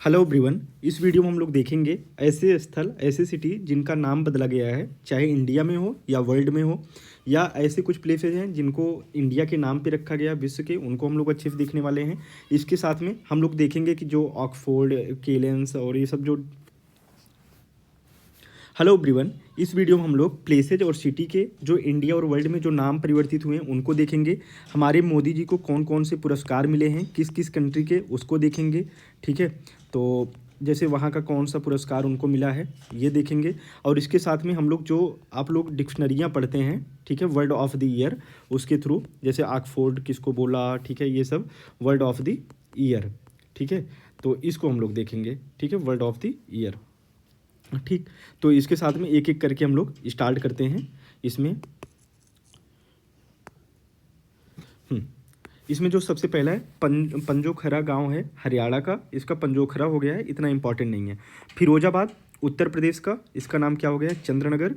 Hello everyone. इस video में हम लोग देखेंगे ऐसे स्थल, ऐसे सिटी जिनका नाम बदला गया है, चाहे इंडिया में हो या वर्ल्ड में हो, या ऐसे कुछ प्लेसेस हैं जिनको इंडिया के नाम पे रखा गया विश्व के, उनको हम लोग अच्छे से देखने वाले हैं। इसके साथ में हम लोग देखेंगे कि जो ऑक्सफोर्ड, केलेंस और ये सब जो। Hello everyone. इस वीडियो में हम लोग प्लेसेज और सिटी के जो इंडिया और वर्ल्ड में जो नाम परिवर्तित हुए हैं उनको देखेंगे। हमारे मोदी जी को कौन कौन से पुरस्कार मिले हैं, किस किस कंट्री के, उसको देखेंगे। ठीक है, तो जैसे वहाँ का कौन सा पुरस्कार उनको मिला है ये देखेंगे। और इसके साथ में हम लोग जो आप लोग डिक्शनरियाँ पढ़ते हैं, ठीक है, वर्ड ऑफ द ईयर, उसके थ्रू जैसे ऑक्सफोर्ड किसको बोला, ठीक है, ये सब वर्ड ऑफ द ईयर। ठीक है, तो इसको हम लोग देखेंगे। ठीक है, वर्ड ऑफ द ईयर। ठीक, तो इसके साथ में एक एक करके हम लोग स्टार्ट करते हैं। इसमें इसमें जो सबसे पहला है पंजोखरा गांव है हरियाणा का, इसका पंजोखरा हो गया है, इतना इंपॉर्टेंट नहीं है। फिरोजाबाद उत्तर प्रदेश का, इसका नाम क्या हो गया है, चंद्रनगर।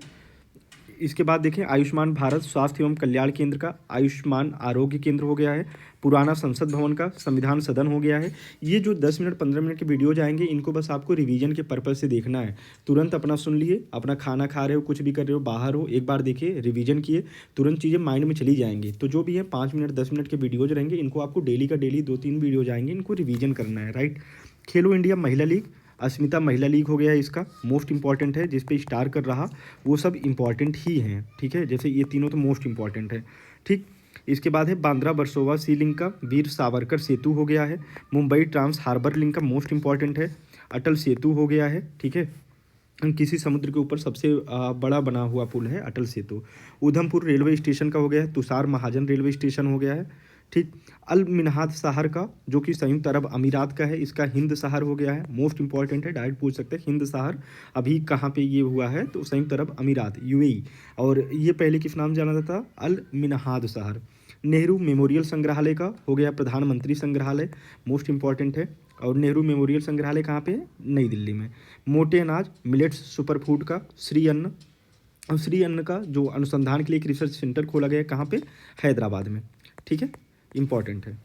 इसके बाद देखें आयुष्मान भारत स्वास्थ्य एवं कल्याण केंद्र का आयुष्मान आरोग्य केंद्र हो गया है। पुराना संसद भवन का संविधान सदन हो गया है। ये जो 10 मिनट 15 मिनट के वीडियो जाएंगे, इनको बस आपको रिवीजन के पर्पज़ से देखना है। तुरंत अपना सुन लिए, अपना खाना खा रहे हो, कुछ भी कर रहे हो, बाहर हो, एक बार देखिए, रिवीजन किए, तुरंत चीज़ें माइंड में चली जाएंगी। तो जो भी है 5 मिनट 10 मिनट के वीडियोज रहेंगे, इनको आपको डेली का डेली 2-3 वीडियो जाएंगे, इनको रिवीजन करना है। राइट। खेलो इंडिया महिला लीग, अस्मिता महिला लीग हो गया है, इसका मोस्ट इंपॉर्टेंट है, जिस पे स्टार कर रहा वो सब इंपॉर्टेंट ही हैं। ठीक है, जैसे ये तीनों तो मोस्ट इंपॉर्टेंट है। ठीक, इसके बाद है बांद्रा वर्सोवा सी लिंक का वीर सावरकर सेतु हो गया है। मुंबई ट्रांस हार्बर लिंक का मोस्ट इंपॉर्टेंट है, अटल सेतु हो गया है। ठीक है, किसी समुद्र के ऊपर सबसे बड़ा बना हुआ पुल है अटल सेतु। उधमपुर रेलवे स्टेशन का हो गया है, तुषार महाजन रेलवे स्टेशन हो गया है। ठीक, अल मिन्हाद शहर का जो कि संयुक्त अरब अमीरात का है, इसका हिंद शहर हो गया है, मोस्ट इंपॉर्टेंट है, डायरेक्ट पूछ सकते हैं हिंद शहर अभी कहाँ पे ये हुआ है, तो संयुक्त अरब अमीरात यूएई। और ये पहले किस नाम जाना जाता था, अल मिन्हाद शहर। नेहरू मेमोरियल संग्रहालय का हो गया प्रधानमंत्री संग्रहालय, मोस्ट इंपॉर्टेंट है। और नेहरू मेमोरियल संग्रहालय कहाँ पे है, नई दिल्ली में। मोटे अनाज मिलेट्स सुपर फूड का श्री अन्न, और श्री अन्न का जो अनुसंधान के लिए एक रिसर्च सेंटर खोला गया है, कहाँ पे, हैदराबाद में। ठीक है, इंपॉर्टेंट है।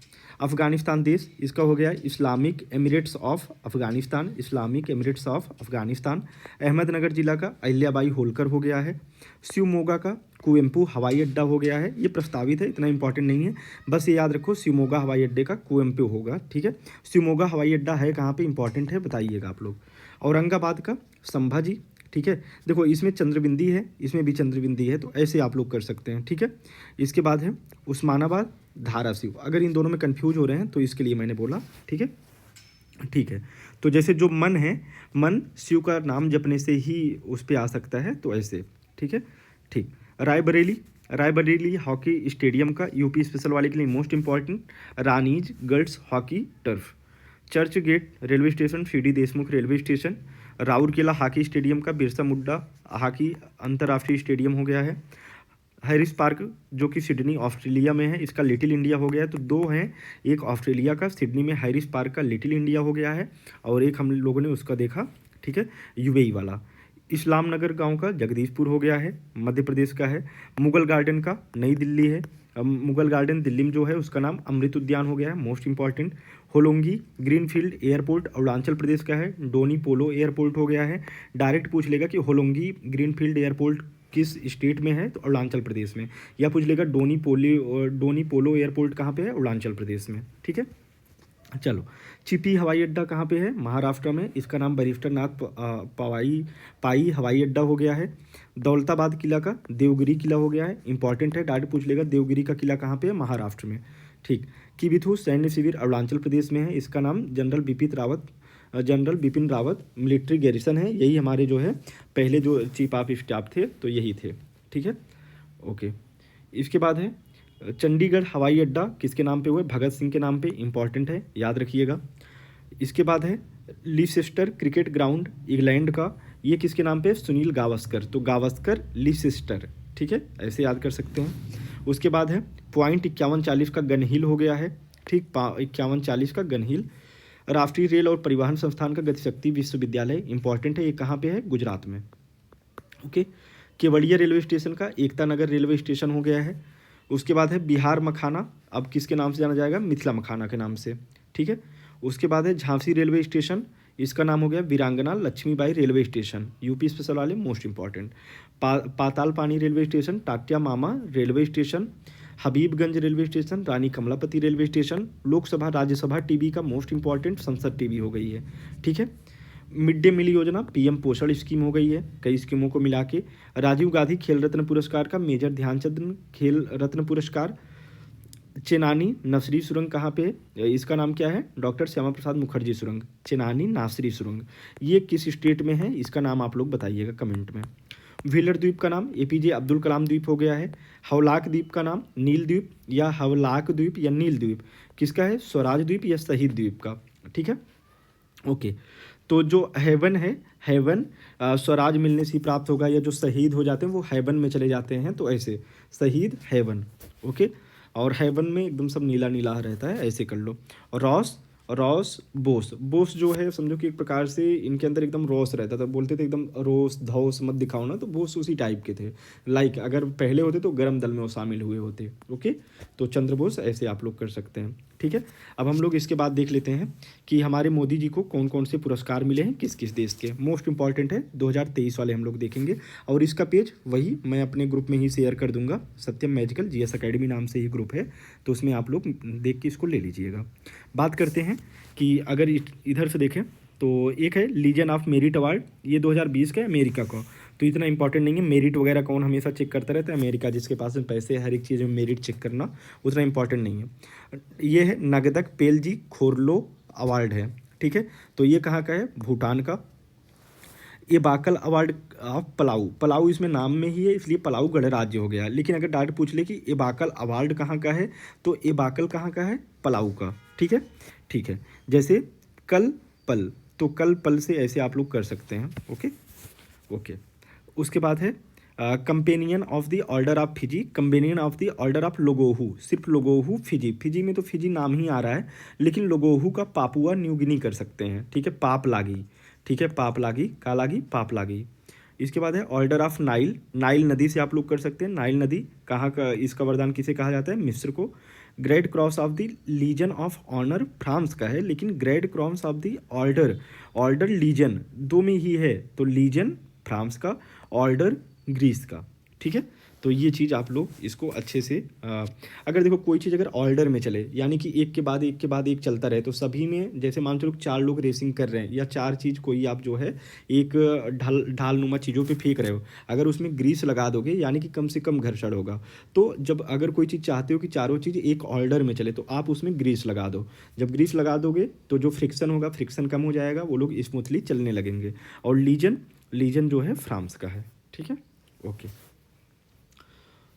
अफ़गानिस्तान देश, इसका हो गया Islamic Emirates of Afghanistan, Islamic Emirates of Afghanistan. Ahmednagar जिला का अहिल्याबाई होलकर हो गया है। शिवमोगा का कुवेम्पू हवाई अड्डा हो गया है, ये प्रस्तावित है, इतना इंपॉर्टेंट नहीं है, बस ये याद रखो शिवमोगा हवाई अड्डे का कुवेम्पू होगा। ठीक है, शिवमोगा हवाई अड्डा है कहाँ पे, इंपॉर्टेंट है, बताइएगा आप लोग। औरंगाबाद का संभाजी। ठीक है, देखो इसमें चंद्रबिंदी है, इसमें भी चंद्रबिंदी है, तो ऐसे आप लोग कर सकते हैं। ठीक है, इसके बाद है उस्मानाबाद धाराशिव। अगर इन दोनों में कंफ्यूज हो रहे हैं तो इसके लिए मैंने बोला। ठीक है, ठीक है, तो जैसे जो मन है, मन शिव का नाम जपने से ही उस पर आ सकता है, तो ऐसे। ठीक है, ठीक। रायबरेली, रायबरेली हॉकी स्टेडियम का यूपी स्पेशल वाले के लिए most important, Rani's girls hockey turf. Church gate railway station, C D. Deshmukh railway station. Rourkela hockey stadium का बिरसा मुंडा हॉकी अंतर्राष्ट्रीय स्टेडियम हो गया है। हैरिस पार्क जो कि सिडनी ऑस्ट्रेलिया में है, इसका लिटिल इंडिया हो गया है, तो दो हैं, एक ऑस्ट्रेलिया का सिडनी में हैरिस पार्क का लिटिल इंडिया हो गया है, और एक हम लोगों ने उसका देखा, ठीक है, यूएई वाला। इस्लाम नगर गांव का जगदीशपुर हो गया है, मध्य प्रदेश का है। मुगल गार्डन का नई दिल्ली है, मुगल गार्डन दिल्ली में जो है उसका नाम अमृत उद्यान हो गया है, most important. Hollongi greenfield airport Arunachal Pradesh का है, डोनी पोलो एयरपोर्ट हो गया है। डायरेक्ट पूछ लेगा कि होलोंगी ग्रीनफील्ड एयरपोर्ट किस स्टेट में है, तो अरुणाचल प्रदेश में। या पूछ लेगा डोनी पोलो एयरपोर्ट कहाँ पे है, अरुणाचल प्रदेश में। ठीक है, चलो। चिपी हवाई अड्डा कहाँ पे है, महाराष्ट्र में, इसका नाम बैरिस्टर नाथ पाई हवाई अड्डा हो गया है। दौलताबाद किला का देवगिरी किला हो गया है, इंपॉर्टेंट है, डायरेक्ट पूछ लेगा देवगिरी का किला कहाँ पे है, महाराष्ट्र में। ठीक। किबिथू सैन्य शिविर अरुणाचल प्रदेश में है, इसका नाम general Bipin Rawat military garrison है, यही हमारे जो है पहले जो चीफ ऑफ स्टाफ थे, तो यही थे। ठीक है, ओके। इसके बाद है चंडीगढ़ हवाई अड्डा किसके नाम पे हुआ है, भगत सिंह के नाम पे, इंपॉर्टेंट है, याद रखिएगा। इसके बाद है लिसेस्टर क्रिकेट ग्राउंड इंग्लैंड का, ये किसके नाम पे, सुनील गावस्कर, तो गावस्कर लिसेस्टर। ठीक है, ऐसे याद कर सकते हैं। उसके बाद है पॉइंट 5140 का गन हिल हो गया है। ठीक, 5140 का गन हिल। राष्ट्रीय रेल और परिवहन संस्थान का गतिशक्ति विश्वविद्यालय, इंपॉर्टेंट है, ये कहाँ पे है, गुजरात में। ओके। केवड़िया रेलवे स्टेशन का एकता नगर रेलवे स्टेशन हो गया है। उसके बाद है बिहार मखाना, अब किसके नाम से जाना जाएगा, मिथिला मखाना के नाम से। ठीक है, उसके बाद है झांसी रेलवे स्टेशन, इसका नाम हो गया Veerangana Lakshmibai railway station, UP special वाले most important. Patal Pani railway station, टाटिया Mama railway station, Habibganj railway station, Rani Kamlapati railway station. Lok Sabha Rajya Sabha TV का मोस्ट इंपॉर्टेंट संसद टीबी हो गई है, ठीक है। मिड डे मील योजना पीएम पोषण स्कीम हो गई है, कई स्कीमों को मिला के। राजीव गांधी खेल रत्न पुरस्कार का मेजर ध्यानचंद खेल रत्न पुरस्कार। चेनानी नसरी सुरंग कहाँ पे है, इसका नाम क्या है, डॉक्टर श्यामा प्रसाद मुखर्जी सुरंग, चेनानी नासरी सुरंग। ये किस स्टेट में है, इसका नाम आप लोग बताइएगा कमेंट में। व्हीलर द्वीप का नाम एपीजे अब्दुल कलाम द्वीप हो गया है। हवलाक द्वीप का नाम नील द्वीप या हवलाक द्वीप या नील द्वीप किसका है, स्वराज द्वीप या शहीद द्वीप का, ठीक है। ओके, तो जो हेवन है, हेवन स्वराज मिलने से ही प्राप्त होगा, या जो शहीद हो जाते हैं वो हेवन में चले जाते हैं, तो ऐसे शहीद हेवन, ओके। और हेवन में एकदम सब नीला नीला रहता है, ऐसे कर लो। और रॉस, रॉस बोस, बोस जो है समझो कि एक प्रकार से इनके अंदर एकदम रोस रहता था, बोलते थे एकदम रोस धौस मत दिखाओ ना, तो बोस उसी टाइप के थे। लाइक अगर पहले होते तो गर्म दल में वो शामिल हुए होते, ओके। तो चंद्र बोस ऐसे आप लोग कर सकते हैं, ठीक है। अब हम लोग इसके बाद देख लेते हैं कि हमारे मोदी जी को कौन कौन से पुरस्कार मिले हैं, किस किस देश के। मोस्ट इंपॉर्टेंट है 2023 वाले हम लोग देखेंगे, और इसका पेज वही मैं अपने ग्रुप में ही शेयर कर दूंगा, सत्यम मैजिकल जीएस अकेडमी नाम से ही ग्रुप है, तो उसमें आप लोग देख के इसको ले लीजिएगा। बात करते हैं कि अगर इधर से देखें तो एक है लीजन ऑफ मेरिट अवार्ड, ये 2020 का है अमेरिका का, तो इतना इंपॉर्टेंट नहीं है। मेरिट वगैरह कौन हमेशा चेक करता रहता है, अमेरिका जिसके पास में पैसे, हर एक चीज़ में मेरिट चेक करना उतना इंपॉर्टेंट नहीं है। ये है नगदक पेलजी खोरलो अवार्ड है, ठीक है। तो ये कहाँ का है, भूटान का। ये buccal award of Palau, Palau इसमें नाम में ही है इसलिए पलाऊ गणराज्य हो गया, लेकिन अगर डायरेक्ट पूछ ले कि ये बाकल अवार्ड कहाँ का है, तो ये बाकल कहाँ का है, पलाऊ का, ठीक है, ठीक है। जैसे कल पल, तो कल पल से ऐसे आप लोग कर सकते हैं, ओके ओके। उसके बाद है companion of the order of Fiji, companion of the order of लोगोहू, सिर्फ लोगोहू फिजी, फिजी में तो फिजी नाम ही आ रहा है, लेकिन लोगोहू का पापुआ न्यू गिनी कर सकते हैं, ठीक है। पाप लागी, ठीक है, पाप लागी, का लागी, पाप लागी। इसके बाद है ऑर्डर ऑफ नाइल, नाइल नदी से आप लोग कर सकते हैं। नाइल नदी कहाँ का, इसका वरदान किसे कहा जाता है, मिस्र को। Great Cross of the Legion of Honour France का है, लेकिन Great Cross of the Order, order legion दो में ही है, तो लीजन फ्रांस का, ऑर्डर ग्रीस का, ठीक है। तो ये चीज़ आप लोग इसको अच्छे से अगर देखो कोई चीज़ अगर ऑर्डर में चले, यानी कि एक के बाद एक के बाद एक चलता रहे, तो सभी में जैसे मान चलो 4 लोग रेसिंग कर रहे हैं, या 4 चीज़ कोई आप जो है एक ढाल नुमा चीज़ों पे फेंक रहे हो, अगर उसमें ग्रीस लगा दोगे यानी कि कम से कम घर्षण होगा। तो जब अगर कोई चीज़ चाहते हो कि चारों चीज़ एक ऑर्डर में चले, तो आप उसमें ग्रीस लगा दो। जब ग्रीस लगा दोगे तो जो फ्रिक्शन होगा, फ्रिक्शन कम हो जाएगा, वो लोग स्मूथली चलने लगेंगे। और लीजन, लीजन जो है फ्रांस का है, ठीक है, ओके।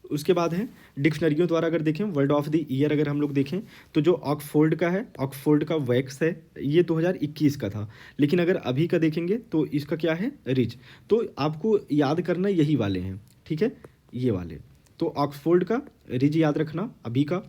उसके बाद है डिक्शनरियों द्वारा अगर देखें वर्ड ऑफ द ईयर अगर हम लोग देखें, तो जो ऑक्सफोर्ड का है, ऑक्सफोर्ड का वैक्स है, ये 2021 का था, लेकिन अगर अभी का देखेंगे तो इसका क्या है, रिच। तो आपको याद करना यही वाले हैं, ठीक है, ये वाले। तो ऑक्सफोर्ड का रिच याद रखना अभी का,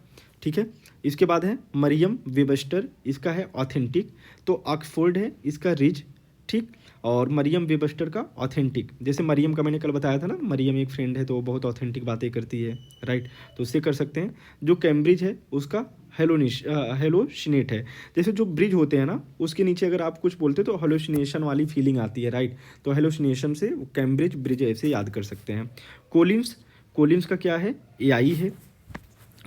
ठीक है। इसके बाद है मरियम वेबस्टर, इसका है ऑथेंटिक, तो ऑक्सफोर्ड है इसका रिच, ठीक। और मरियम वेबस्टर का ऑथेंटिक, जैसे मरियम का मैंने कल बताया था ना, मरियम एक फ्रेंड है तो वो बहुत ऑथेंटिक बातें करती है, राइट, तो उससे कर सकते हैं। जो कैम्ब्रिज है उसका हेलोशिनेट है, जैसे जो ब्रिज होते हैं ना उसके नीचे अगर आप कुछ बोलते हो तो हेलोशिनेशन वाली फीलिंग आती है, राइट, तो हेलोशिनेशन से कैम्ब्रिज ब्रिज ऐसे याद कर सकते हैं। कोलिन्स, कोलिन्स का क्या है, एआई है,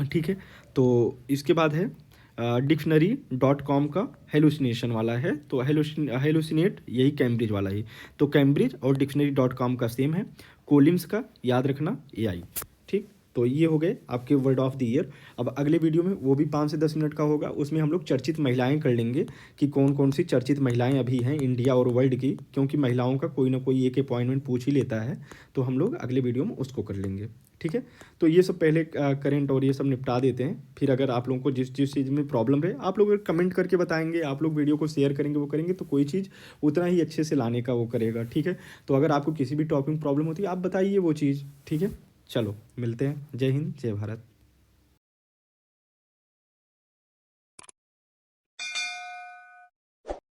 ठीक है। तो इसके बाद है डिक्शनरी.com का हेलुसिनेशन वाला है, तो हेलुसिनेट यही कैम्ब्रिज वाला ही, तो कैम्ब्रिज और डिक्शनरी.com का सेम है। कोलिम्स का याद रखना एआई, ठीक। तो ये हो गए आपके वर्ड ऑफ द ईयर। अब अगले वीडियो में वो भी 5 से 10 मिनट का होगा, उसमें हम लोग चर्चित महिलाएं कर लेंगे कि कौन कौन सी चर्चित महिलाएं अभी हैं इंडिया और वर्ल्ड की, क्योंकि महिलाओं का कोई ना कोई एक अपॉइंटमेंट पूछ ही लेता है, तो हम लोग अगले वीडियो में उसको कर लेंगे, ठीक है। तो ये सब पहले करेंट और ये सब निपटा देते हैं, फिर अगर आप लोगों को जिस जिस चीज़ में प्रॉब्लम रहे आप लोग कमेंट करके बताएंगे, आप लोग वीडियो को शेयर करेंगे, वो करेंगे, तो कोई चीज़ उतना ही अच्छे से लाने का वो करेगा, ठीक है। तो अगर आपको किसी भी टॉपिक में प्रॉब्लम होती है आप बताइए वो चीज़, ठीक है। चलो मिलते हैं, जय हिंद जय भारत।